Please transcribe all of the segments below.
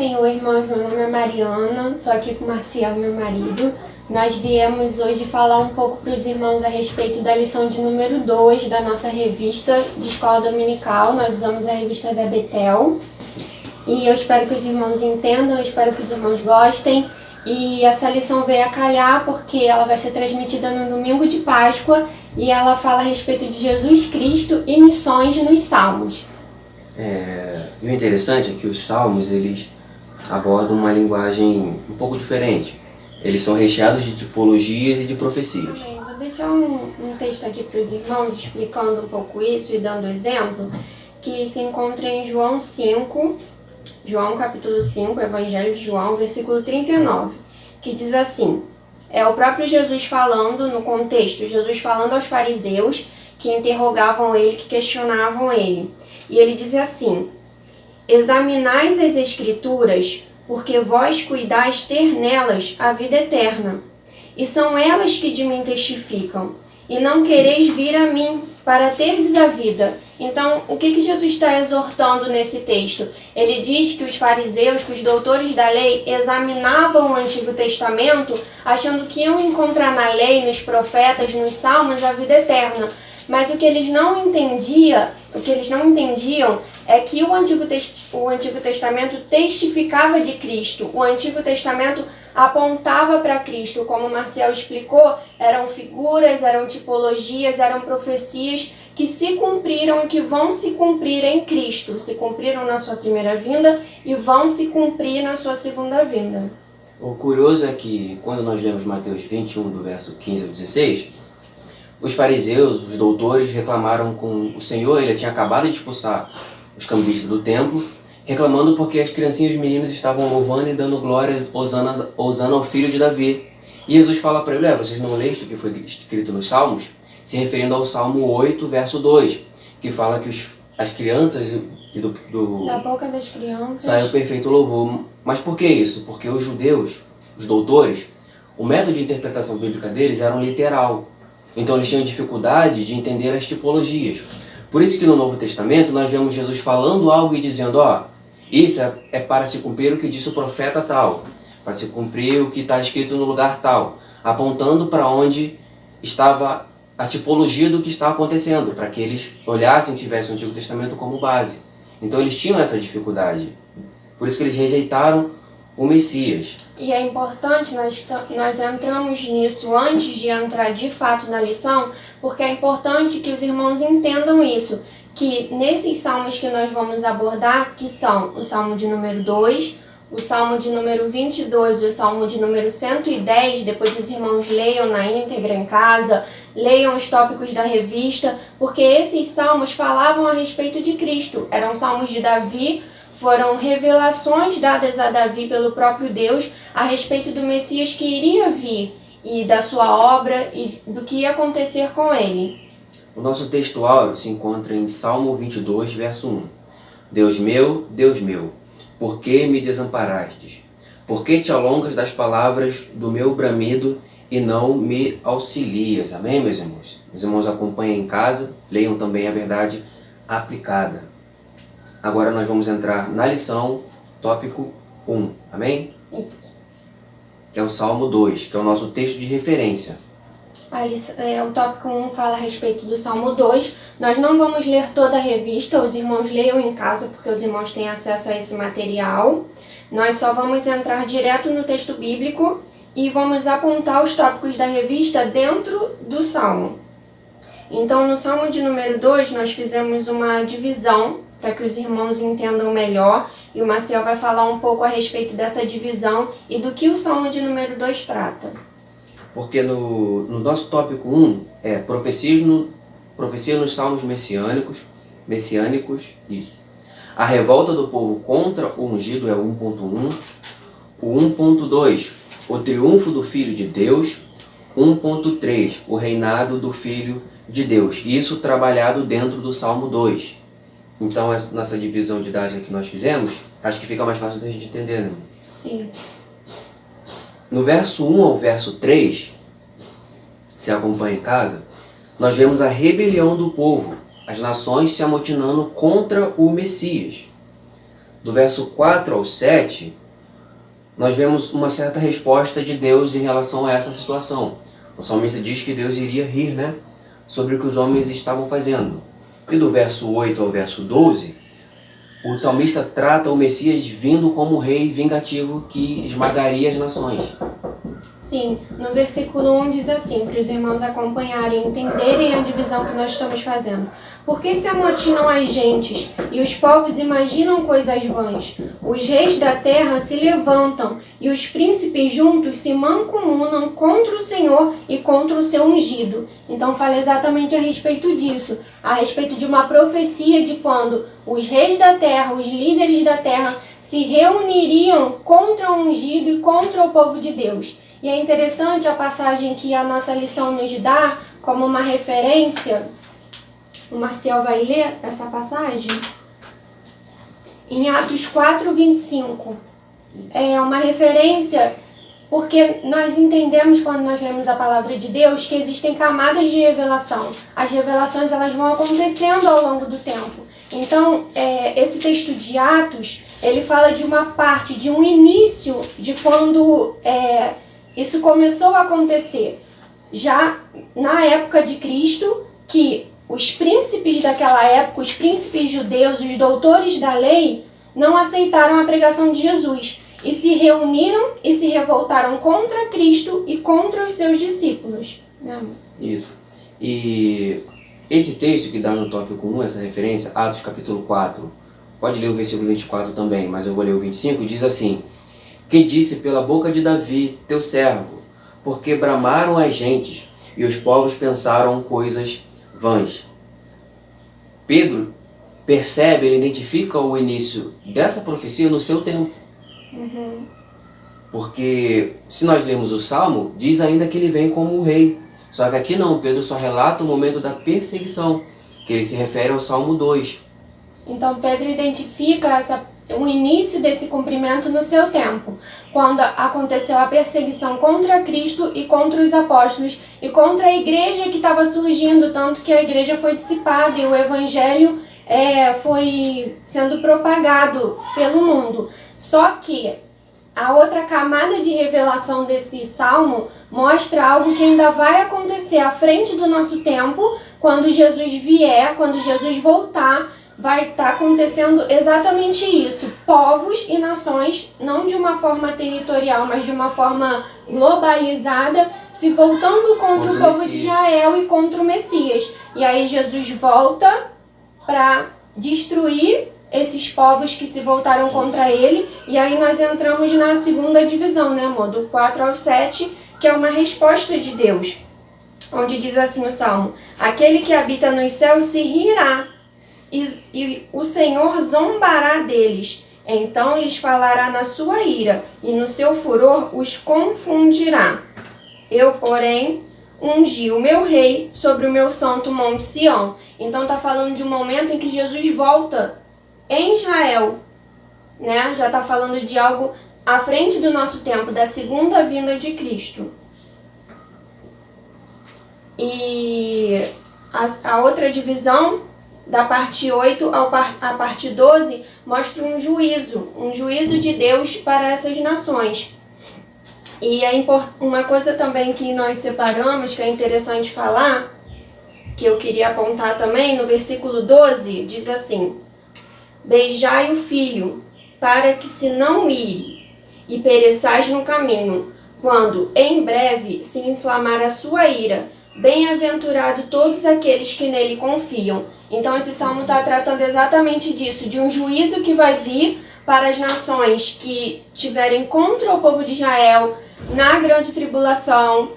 Senhor, irmãos, meu nome é Mariana, estou aqui com o Marcial, meu marido. Nós viemos hoje falar um pouco para os irmãos a respeito da lição de número 2 da nossa revista de escola dominical. Nós usamos a revista da Betel e eu espero que os irmãos entendam, eu espero que os irmãos gostem. E essa lição veio a calhar porque ela vai ser transmitida no domingo de Páscoa e ela fala a respeito de Jesus Cristo e missões nos Salmos. E o interessante é que os salmos, eles abordam uma linguagem um pouco diferente. Eles são recheados de tipologias e de profecias. Amém. Vou deixar um texto aqui para os irmãos explicando um pouco isso e dando exemplo, que se encontra em João 5, João capítulo 5, Evangelho de João, versículo 39, que diz assim, é o próprio Jesus falando, no contexto, Jesus falando aos fariseus que interrogavam ele, que questionavam ele. E ele diz assim, examinais as Escrituras, porque vós cuidais ter nelas a vida eterna. E são elas que de mim testificam. E não quereis vir a mim, para terdes a vida. Então, o que Jesus está exortando nesse texto? Ele diz que os fariseus, que os doutores da lei, examinavam o Antigo Testamento, achando que iam encontrar na lei, nos profetas, nos salmos, a vida eterna. Mas o que eles não entendiam é que o Antigo Testamento testificava de Cristo. O Antigo Testamento apontava para Cristo. Como o Marcial explicou, eram figuras, eram tipologias, eram profecias que se cumpriram e que vão se cumprir em Cristo. Se cumpriram na sua primeira vinda e vão se cumprir na sua segunda vinda. O curioso é que, quando nós lemos Mateus 21, do verso 15 ao 16, os fariseus, os doutores, reclamaram com o Senhor. Ele tinha acabado de expulsar os cambistas do templo, reclamando porque as criancinhas e os meninos estavam louvando e dando glórias, hosana ao filho de Davi. E Jesus fala para ele, vocês não leem o que foi escrito nos Salmos? Se referindo ao Salmo 8, verso 2, que fala que as crianças da boca das crianças sai o perfeito louvor. Mas por que isso? Porque os judeus, os doutores, o método de interpretação bíblica deles era um literal. Então eles tinham dificuldade de entender as tipologias. Por isso que no Novo Testamento nós vemos Jesus falando algo e dizendo, isso é para se cumprir o que disse o profeta tal, para se cumprir o que está escrito no lugar tal, apontando para onde estava a tipologia do que está acontecendo, para que eles olhassem e tivessem o Antigo Testamento como base. Então eles tinham essa dificuldade. Por isso que eles rejeitaram o Messias. E é importante, nós entramos nisso antes de entrar de fato na lição, porque é importante que os irmãos entendam isso, que nesses salmos que nós vamos abordar, que são o Salmo de número 2, o Salmo de número 22 e o Salmo de número 110, depois os irmãos leiam na íntegra em casa, leiam os tópicos da revista, porque esses salmos falavam a respeito de Cristo, eram salmos de Davi, foram revelações dadas a Davi pelo próprio Deus a respeito do Messias que iria vir e da sua obra e do que ia acontecer com ele. O nosso texto áureo se encontra em Salmo 22, verso 1. Deus meu, por que me desamparastes? Por que te alongas das palavras do meu bramido e não me auxilias? Amém, meus irmãos? Meus irmãos acompanhem em casa, leiam também a verdade aplicada. Agora nós vamos entrar na lição, tópico 1, amém? Isso. Que é o Salmo 2, que é o nosso texto de referência. O tópico 1 fala a respeito do Salmo 2. Nós não vamos ler toda a revista, os irmãos leiam em casa, porque os irmãos têm acesso a esse material. Nós só vamos entrar direto no texto bíblico e vamos apontar os tópicos da revista dentro do Salmo. Então, no Salmo de número 2, nós fizemos uma divisão para que os irmãos entendam melhor, e o Marcial vai falar um pouco a respeito dessa divisão e do que o Salmo de número 2 trata. Porque no nosso tópico 1 é profecia nos salmos messiânicos, isso. A revolta do povo contra o ungido é o 1.1, o 1.2, o triunfo do Filho de Deus, 1.3, o reinado do Filho de Deus. Isso trabalhado dentro do Salmo 2. Então, essa nossa divisão didática que nós fizemos, acho que fica mais fácil da gente entender, né? Sim. No verso 1 ao verso 3, se acompanha em casa, nós vemos a rebelião do povo, as nações se amotinando contra o Messias. do verso 4 ao 7, nós vemos uma certa resposta de Deus em relação a essa situação. O salmista diz que Deus iria rir, né, sobre o que os homens estavam fazendo. E do verso 8 ao verso 12, o salmista trata o Messias vindo como rei vingativo que esmagaria as nações. Sim, no versículo 1 diz assim, para os irmãos acompanharem e entenderem a divisão que nós estamos fazendo. Por que se amotinam as gentes e os povos imaginam coisas vãs? Os reis da terra se levantam e os príncipes juntos se mancomunam contra o Senhor e contra o seu ungido. Então fala exatamente a respeito disso, a respeito de uma profecia de quando os reis da terra, os líderes da terra, se reuniriam contra o ungido e contra o povo de Deus. E é interessante a passagem que a nossa lição nos dá como uma referência. O Marcial vai ler essa passagem em Atos 4, 25. É uma referência porque nós entendemos quando nós lemos a palavra de Deus que existem camadas de revelação. As revelações elas vão acontecendo ao longo do tempo. Então, esse texto de Atos, ele fala de uma parte, de um início de quando isso começou a acontecer. Já na época de Cristo, que os príncipes daquela época, os príncipes judeus, os doutores da lei, não aceitaram a pregação de Jesus e se reuniram e se revoltaram contra Cristo e contra os seus discípulos. Isso. E esse texto que dá no tópico 1, essa referência, Atos capítulo 4, pode ler o versículo 24 também, mas eu vou ler o 25, diz assim: que disse pela boca de Davi, teu servo, porque bramaram as gentes e os povos pensaram coisas vãs. Pedro percebe, ele identifica o início dessa profecia no seu tempo. Porque se nós lermos o Salmo, diz ainda que ele vem como rei. Só que aqui não, Pedro só relata o momento da perseguição, que ele se refere ao Salmo 2. Então Pedro identifica o início desse cumprimento no seu tempo, quando aconteceu a perseguição contra Cristo e contra os apóstolos e contra a igreja que estava surgindo, tanto que a igreja foi dissipada e o evangelho foi sendo propagado pelo mundo. Só que a outra camada de revelação desse salmo mostra algo que ainda vai acontecer à frente do nosso tempo, quando Jesus vier, quando Jesus voltar. Vai estar acontecendo exatamente isso. Povos e nações, não de uma forma territorial, mas de uma forma globalizada, se voltando contra o povo de Israel e contra o Messias. E aí Jesus volta para destruir esses povos que se voltaram contra ele. E aí nós entramos na segunda divisão, né, amor? Do 4 ao 7, que é uma resposta de Deus. Onde diz assim o Salmo: aquele que habita nos céus se rirá. E o Senhor zombará deles, então lhes falará na sua ira, e no seu furor os confundirá. Eu, porém, ungi o meu rei sobre o meu santo monte Sião. Então está falando de um momento em que Jesus volta em Israel, né? Já está falando de algo à frente do nosso tempo, da segunda vinda de Cristo. E a outra divisão, da parte 8 à parte 12, mostra um juízo de Deus para essas nações. E uma coisa também que nós separamos, que é interessante falar, que eu queria apontar também, no versículo 12, diz assim: beijai o filho, para que se não ire, e pereçais no caminho, quando em breve se inflamar a sua ira. Bem-aventurado todos aqueles que nele confiam. Então esse salmo está tratando exatamente disso, de um juízo que vai vir para as nações que tiverem contra o povo de Israel na grande tribulação.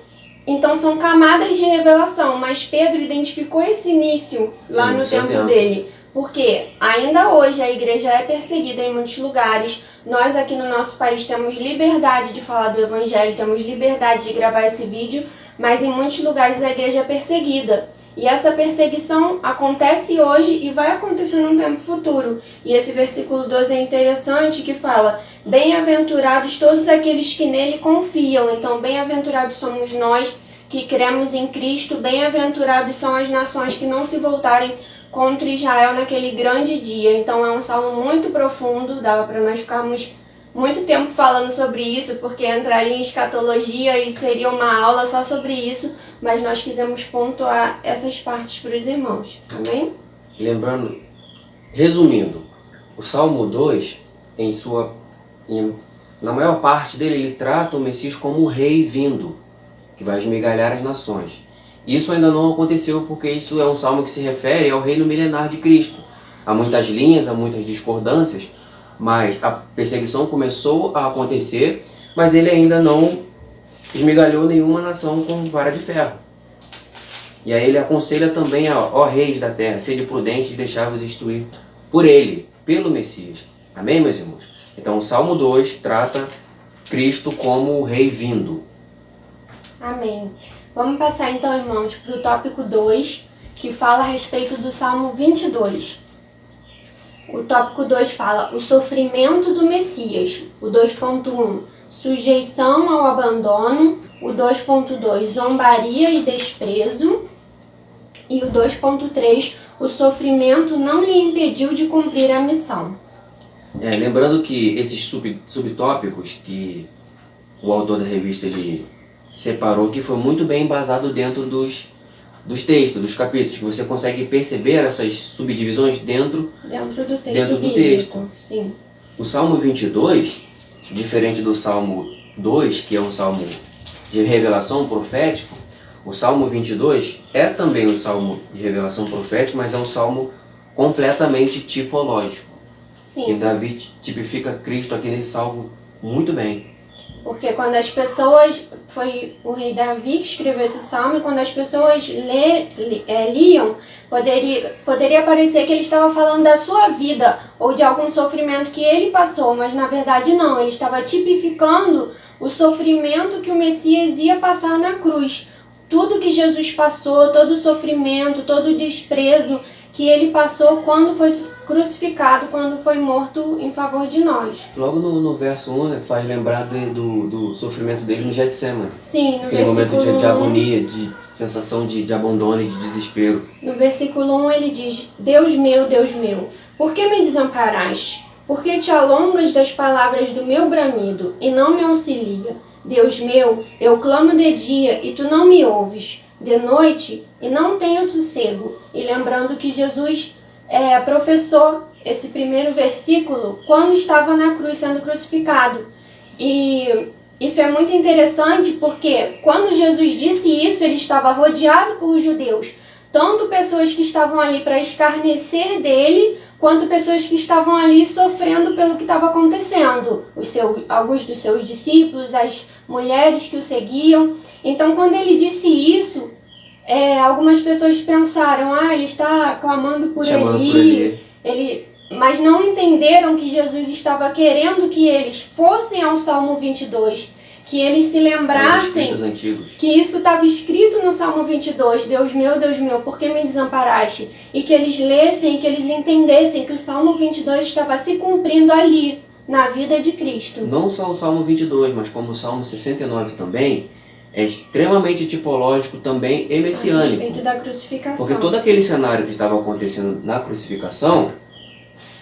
Então são camadas de revelação, mas Pedro identificou esse início lá no tempo dele. Porque ainda hoje a igreja é perseguida em muitos lugares. Nós aqui no nosso país temos liberdade de falar do evangelho, temos liberdade de gravar esse vídeo, mas em muitos lugares a igreja é perseguida. E essa perseguição acontece hoje e vai acontecer num tempo futuro. E esse versículo 12 é interessante, que fala: bem-aventurados todos aqueles que nele confiam. Então, bem-aventurados somos nós que cremos em Cristo, bem-aventurados são as nações que não se voltarem contra Israel naquele grande dia. Então é um salmo muito profundo, dava para nós ficarmos muito tempo falando sobre isso, porque entraria em escatologia e seria uma aula só sobre isso, mas nós quisemos pontuar essas partes para os irmãos. Amém? Lembrando, resumindo, o Salmo 2, na maior parte dele, ele trata o Messias como o rei vindo, que vai esmigalhar as nações. Isso ainda não aconteceu porque isso é um salmo que se refere ao reino milenar de Cristo. Há muitas linhas, há muitas discordâncias, mas a perseguição começou a acontecer, mas ele ainda não esmigalhou nenhuma nação com vara de ferro. E aí ele aconselha também ó reis da terra, sede prudentes e deixai-vos instruir por ele, pelo Messias. Amém, meus irmãos? Então o Salmo 2 trata Cristo como o rei vindo. Amém. Vamos passar então, irmãos, para o tópico 2, que fala a respeito do Salmo 22. O tópico 2 fala o sofrimento do Messias. O 2.1, sujeição ao abandono. O 2.2, zombaria e desprezo. E o 2.3, o sofrimento não lhe impediu de cumprir a missão. Lembrando que esses subtópicos que o autor da revista ele separou, que foi muito bem embasado dentro dos textos, dos capítulos, que você consegue perceber essas subdivisões dentro do texto. Sim. O Salmo 22, diferente do Salmo 2, que é um salmo de revelação profético, o Salmo 22 é também um salmo de revelação profética, mas é um salmo completamente tipológico. Sim. E Davi tipifica Cristo aqui nesse salmo muito bem. Porque quando as pessoas, foi o rei Davi que escreveu esse salmo, e quando as pessoas liam, poderia parecer que ele estava falando da sua vida ou de algum sofrimento que ele passou, mas na verdade não, ele estava tipificando o sofrimento que o Messias ia passar na cruz. Tudo que Jesus passou, todo o sofrimento, todo o desprezo que ele passou quando foi crucificado, quando foi morto em favor de nós. Logo no verso 1, faz lembrar do sofrimento dele no Getsemane. Sim, no aquele versículo momento de agonia, de sensação de abandono e de desespero. No versículo 1 ele diz: Deus meu, por que me desamparaste? Por que te alongas das palavras do meu bramido e não me auxilia? Deus meu, eu clamo de dia e tu não me ouves, de noite e não tenho sossego. E lembrando que Jesus professou esse primeiro versículo quando estava na cruz sendo crucificado. E isso é muito interessante porque quando Jesus disse isso, ele estava rodeado por judeus, tanto pessoas que estavam ali para escarnecer dele, quanto pessoas que estavam ali sofrendo pelo que estava acontecendo. Alguns dos seus discípulos, as mulheres que o seguiam. Então, quando ele disse isso, algumas pessoas pensaram, ele está clamando por ele. Mas não entenderam que Jesus estava querendo que eles fossem ao Salmo 22, que eles se lembrassem que isso estava escrito no Salmo 22, Deus meu, por que me desamparaste? E que eles lessem, que eles entendessem que o Salmo 22 estava se cumprindo ali, na vida de Cristo. Não só o Salmo 22, mas como o Salmo 69 também, é extremamente tipológico também e messiânico. A respeito da crucificação. Porque todo aquele cenário que estava acontecendo na crucificação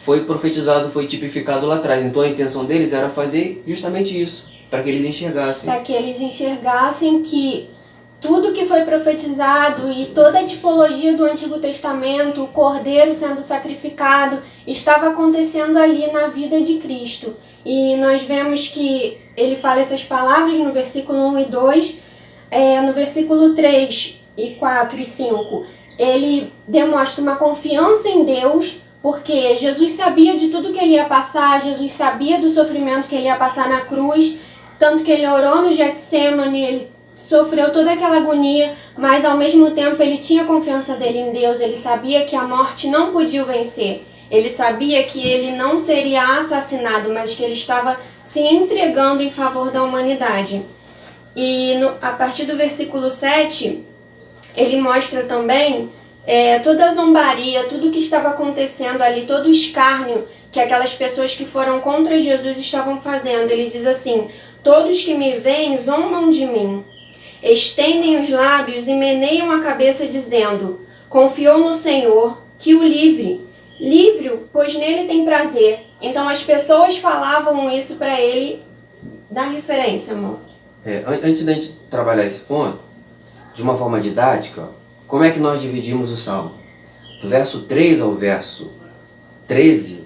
foi profetizado, foi tipificado lá atrás. Então a intenção deles era fazer justamente isso, para que eles enxergassem. Para que eles enxergassem que tudo que foi profetizado e toda a tipologia do Antigo Testamento, o Cordeiro sendo sacrificado, estava acontecendo ali na vida de Cristo. E nós vemos que ele fala essas palavras no versículo 1 e 2, no versículo 3 e 4 e 5, ele demonstra uma confiança em Deus, porque Jesus sabia de tudo que ele ia passar, Jesus sabia do sofrimento que ele ia passar na cruz, tanto que ele orou no Getsemane, ele sofreu toda aquela agonia, mas ao mesmo tempo ele tinha confiança dele em Deus, ele sabia que a morte não podia o vencer. Ele sabia que ele não seria assassinado, mas que ele estava se entregando em favor da humanidade. E a partir do versículo 7, ele mostra também toda a zombaria, tudo o que estava acontecendo ali, todo o escárnio que aquelas pessoas que foram contra Jesus estavam fazendo. Ele diz assim: todos que me veem zombam de mim, estendem os lábios e meneiam a cabeça dizendo: confiou no Senhor, que o livre. Livre, pois nele tem prazer. Então as pessoas falavam isso para ele. Dá referência, amor. Antes da gente trabalhar esse ponto, de uma forma didática, como é que nós dividimos o Salmo? Do verso 3 ao verso 13,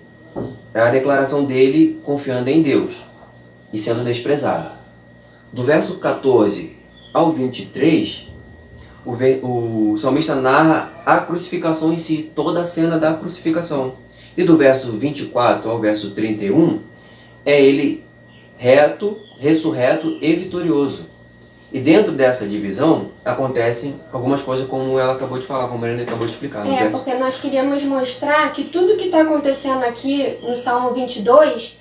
é a declaração dele confiando em Deus e sendo desprezado. Do verso 14 ao 23, o salmista narra a crucificação em si, toda a cena da crucificação. E do verso 24 ao verso 31, é ele reto, ressurreto e vitorioso. E dentro dessa divisão, acontecem algumas coisas como ela acabou de falar, como a Mariana acabou de explicar. Porque nós queríamos mostrar que tudo que está acontecendo aqui no Salmo 22,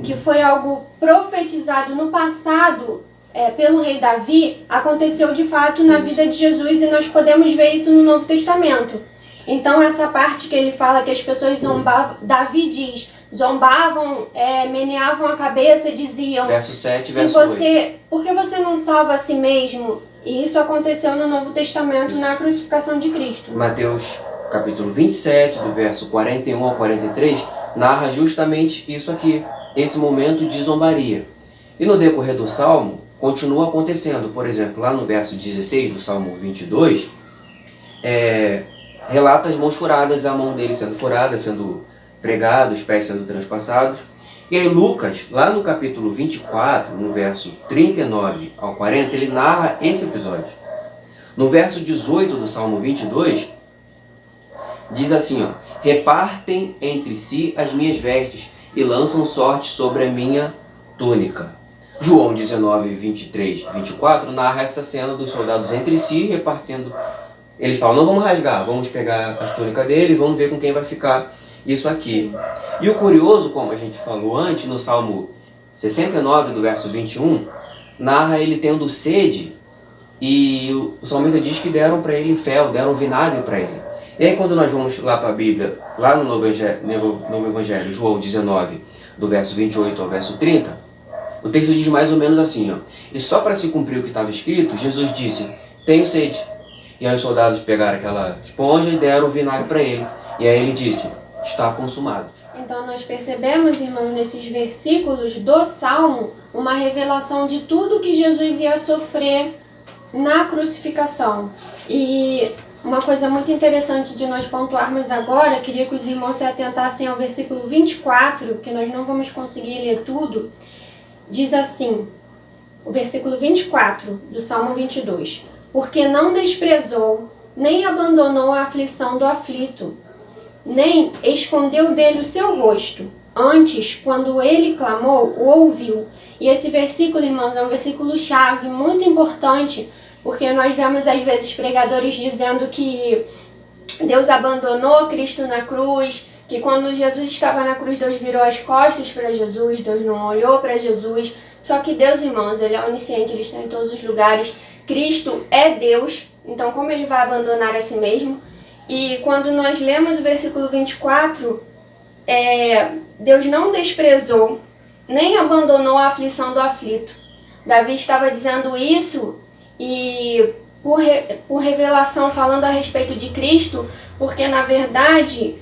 que foi algo profetizado no passado pelo rei Davi, aconteceu de fato na vida de Jesus, e nós podemos ver isso no Novo Testamento. Então essa parte que ele fala que as pessoas zombavam, Davi diz, zombavam, meneavam a cabeça e diziam, verso 7, verso 8. Por que você não salva a si mesmo? E isso aconteceu no Novo Testamento, na crucificação de Cristo. Mateus capítulo 27, do verso 41 ao 43, narra justamente isso aqui, esse momento de zombaria. E no decorrer do Salmo, continua acontecendo. Por exemplo, lá no verso 16 do Salmo 22, relata as mãos furadas, a mão dele sendo furada, sendo pregado, os pés sendo transpassados. E aí Lucas, lá no capítulo 24, no verso 39 ao 40, ele narra esse episódio. No verso 18 do Salmo 22, diz assim, repartem entre si as minhas vestes e lançam sorte sobre a minha túnica. João 19, 23, 24 narra essa cena dos soldados entre si, repartindo. Eles falam, não vamos rasgar, vamos pegar as túnicas dele e vamos ver com quem vai ficar isso aqui. E o curioso, como a gente falou antes, no Salmo 69, do verso 21, narra ele tendo sede, e o salmista diz que deram para ele fel, deram vinagre para ele. E aí quando nós vamos lá para a Bíblia, lá no Novo Evangelho, João 19, do verso 28 ao verso 30, o texto diz mais ou menos assim, e só para se cumprir o que estava escrito, Jesus disse, tenho sede. E aí os soldados pegaram aquela esponja e deram o vinagre para ele. E aí ele disse, está consumado. Então nós percebemos, irmãos, nesses versículos do Salmo, uma revelação de tudo que Jesus ia sofrer na crucificação. E uma coisa muito interessante de nós pontuarmos agora, queria que os irmãos se atentassem ao versículo 24, que nós não vamos conseguir ler tudo, diz assim, o versículo 24 do Salmo 22, porque não desprezou, nem abandonou a aflição do aflito, nem escondeu dele o seu rosto. Antes, quando ele clamou, o ouviu. E esse versículo, irmãos, é um versículo chave, muito importante, porque nós vemos às vezes pregadores dizendo que Deus abandonou Cristo na cruz, que quando Jesus estava na cruz, Deus virou as costas para Jesus, Deus não olhou para Jesus. Só que Deus, irmãos, Ele é onisciente, Ele está em todos os lugares. Cristo é Deus, então como Ele vai abandonar a si mesmo? E quando nós lemos o versículo 24, Deus não desprezou, nem abandonou a aflição do aflito. Davi estava dizendo isso e por revelação falando a respeito de Cristo, porque na verdade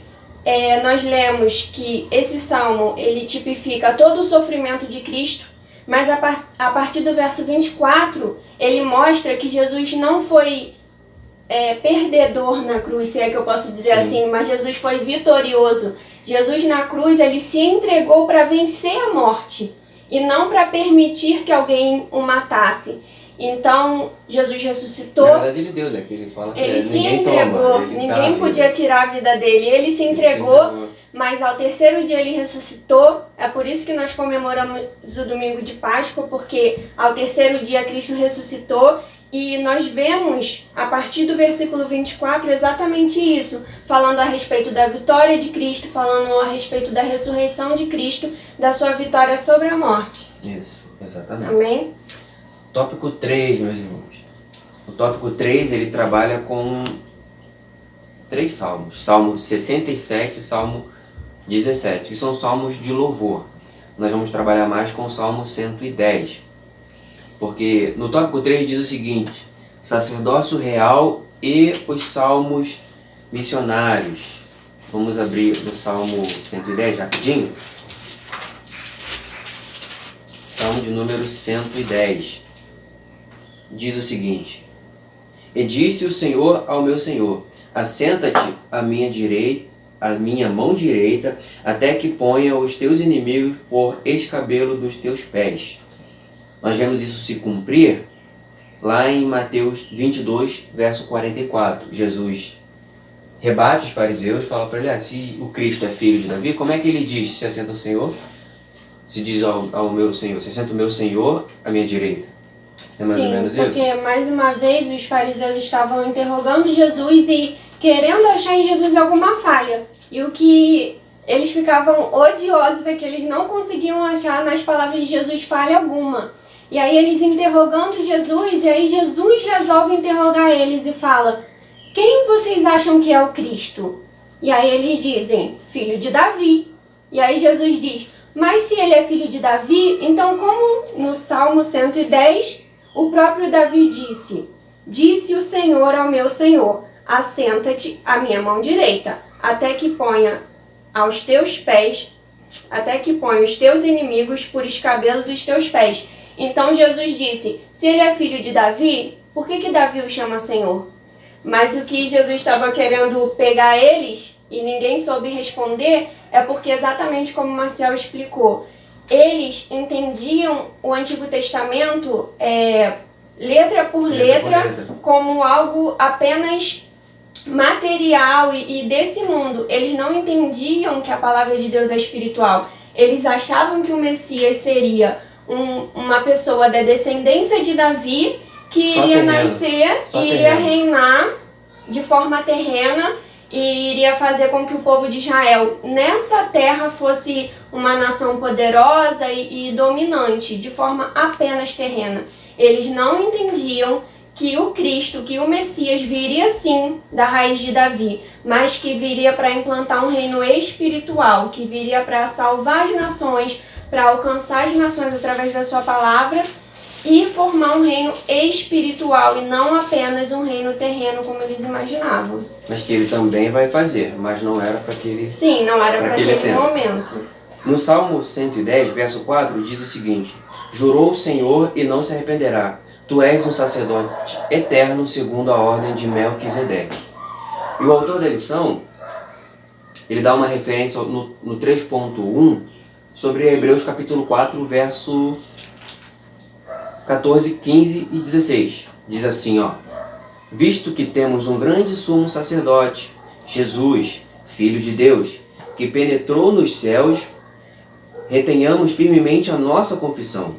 nós lemos que esse salmo ele tipifica todo o sofrimento de Cristo, mas a partir do verso 24 ele mostra que Jesus não foi perdedor na cruz, se é que eu posso dizer assim, mas Jesus foi vitorioso. Jesus na cruz ele se entregou para vencer a morte e não para permitir que alguém o matasse. Então, Jesus ressuscitou. Na verdade, ele deu, né? Que ele fala que ele se ninguém entregou, toma, ninguém podia tirar a vida dele. Ele se entregou, mas ao terceiro dia ele ressuscitou. É por isso que nós comemoramos o domingo de Páscoa, porque ao terceiro dia Cristo ressuscitou. E nós vemos, a partir do versículo 24, exatamente isso, falando a respeito da vitória de Cristo, falando a respeito da ressurreição de Cristo, da sua vitória sobre a morte. Isso, exatamente. Amém? Tópico 3, meus irmãos. O tópico 3, ele trabalha com 3 salmos. Salmo 67 e Salmo 17, que são salmos de louvor. Nós vamos trabalhar mais com o Salmo 110. Porque no tópico 3 diz o seguinte, sacerdócio real e os salmos missionários. Vamos abrir no Salmo 110 rapidinho. Salmo de número 110. Diz o seguinte: E disse o Senhor ao meu Senhor: Assenta-te à minha direita, à minha mão direita, até que ponha os teus inimigos por escabelo dos teus pés. Nós vemos isso se cumprir lá em Mateus 22, verso 44. Jesus rebate os fariseus, fala para ele: se o Cristo é filho de Davi, como é que ele diz: se assenta o Senhor? Se diz ao meu Senhor: se assenta o meu Senhor à minha direita. É mais ou menos isso? Sim, porque mais uma vez os fariseus estavam interrogando Jesus e querendo achar em Jesus alguma falha. E o que eles ficavam odiosos é que eles não conseguiam achar nas palavras de Jesus falha alguma. E aí eles interrogando Jesus, e aí Jesus resolve interrogar eles e fala: quem vocês acham que é o Cristo? E aí eles dizem: filho de Davi. E aí Jesus diz: mas se ele é filho de Davi, então como no Salmo 110, o próprio Davi disse o Senhor ao meu Senhor: assenta-te à minha mão direita, até que ponha os teus inimigos por escabelo dos teus pés. Então Jesus disse: se ele é filho de Davi, por que Davi o chama Senhor? Mas o que Jesus estava querendo pegar eles e ninguém soube responder é porque, exatamente como o Marcel explicou, eles entendiam o Antigo Testamento letra por letra como algo apenas material e desse mundo. Eles não entendiam que a palavra de Deus é espiritual. Eles achavam que o Messias seria uma pessoa da descendência de Davi que iria nascer e iria reinar de forma terrena e iria fazer com que o povo de Israel nessa terra fosse uma nação poderosa e dominante, de forma apenas terrena. Eles não entendiam que o Cristo, que o Messias viria sim da raiz de Davi, mas que viria para implantar um reino espiritual, que viria para salvar as nações, para alcançar as nações através da sua palavra e formar um reino espiritual e não apenas um reino terreno como eles imaginavam. Mas que ele também vai fazer, mas não era para aquele Sim, não era para aquele momento. No Salmo 110, verso 4, diz o seguinte: Jurou o Senhor e não se arrependerá. Tu és um sacerdote eterno segundo a ordem de Melquisedeque. E o autor da lição, ele dá uma referência no 3.1 sobre Hebreus capítulo 4, verso 14, 15 e 16. Diz assim, visto que temos um grande sumo sacerdote, Jesus, Filho de Deus, que penetrou nos céus, retenhamos firmemente a nossa confissão,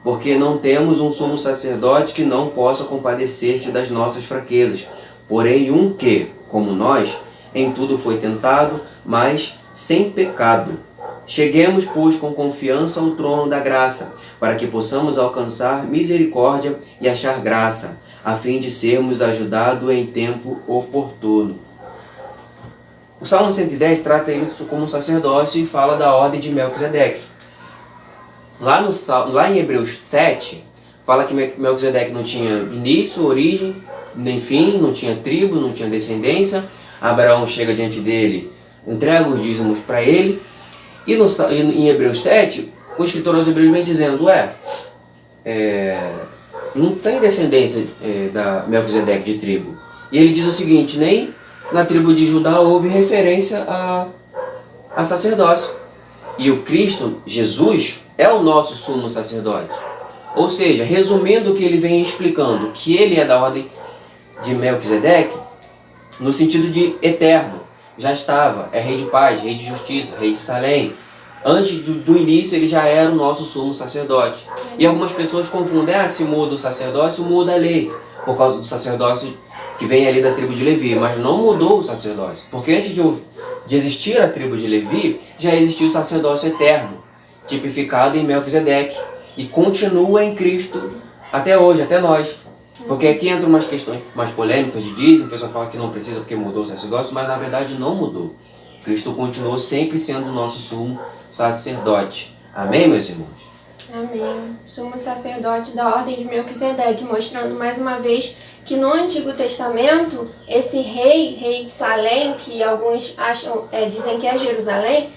porque não temos um sumo sacerdote que não possa compadecer-se das nossas fraquezas, porém um que, como nós, em tudo foi tentado, mas sem pecado. Cheguemos, pois, com confiança ao trono da graça, para que possamos alcançar misericórdia e achar graça, a fim de sermos ajudados em tempo oportuno. O Salmo 110 trata isso como um sacerdócio e fala da ordem de Melquisedeque. Lá em Hebreus 7, fala que Melquisedeque não tinha início, origem, nem fim, não tinha tribo, não tinha descendência. Abraão chega diante dele, entrega os dízimos para ele. E em Hebreus 7, o escritor aos Hebreus vem dizendo, não tem descendência da Melquisedeque de tribo. E ele diz o seguinte, nem na tribo de Judá houve referência a sacerdócio. E o Cristo, Jesus, é o nosso sumo sacerdote. Ou seja, resumindo o que ele vem explicando, que ele é da ordem de Melquisedeque, no sentido de eterno. Já estava, é rei de paz, rei de justiça, rei de Salém. Antes do início ele já era o nosso sumo sacerdote. E algumas pessoas confundem, se muda o sacerdócio, muda a lei, por causa do sacerdócio que vem ali da tribo de Levi, mas não mudou o sacerdócio. Porque antes de existir a tribo de Levi, já existiu o sacerdócio eterno, tipificado em Melquisedeque, e continua em Cristo até hoje, até nós. Porque aqui entram umas questões mais polêmicas de dízimo, o pessoal fala que não precisa porque mudou o sacerdócio, mas na verdade não mudou. Cristo continuou sempre sendo o nosso sumo sacerdote. Amém, meus irmãos? Amém. Sumo sacerdote da ordem de Melquisedeque, mostrando mais uma vez que no Antigo Testamento, esse rei de Salém, que alguns dizem que é Jerusalém,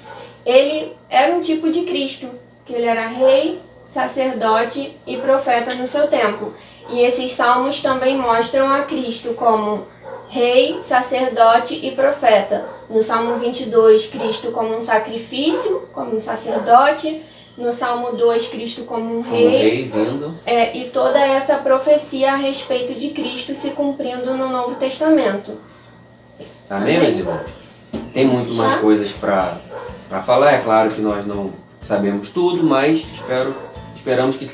ele era um tipo de Cristo, que ele era rei, sacerdote e profeta no seu tempo. E esses salmos também mostram a Cristo como rei, sacerdote e profeta. No Salmo 22, Cristo como um sacrifício, como um sacerdote. No Salmo 2, Cristo como um rei. Vindo. E toda essa profecia a respeito de Cristo se cumprindo no Novo Testamento. Amém, meus irmãos? Tem muito mais coisas para falar. É claro que nós não sabemos tudo, mas esperamos que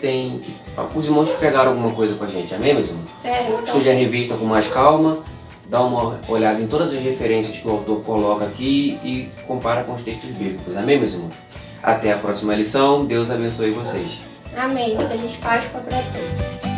os irmãos pegaram alguma coisa com a gente. Amém, meus irmãos? Então... Estude a revista com mais calma, dá uma olhada em todas as referências que o autor coloca aqui e compara com os textos bíblicos. Amém, meus irmãos? Até a próxima lição. Deus abençoe vocês. Amém. Feliz Páscoa para todos.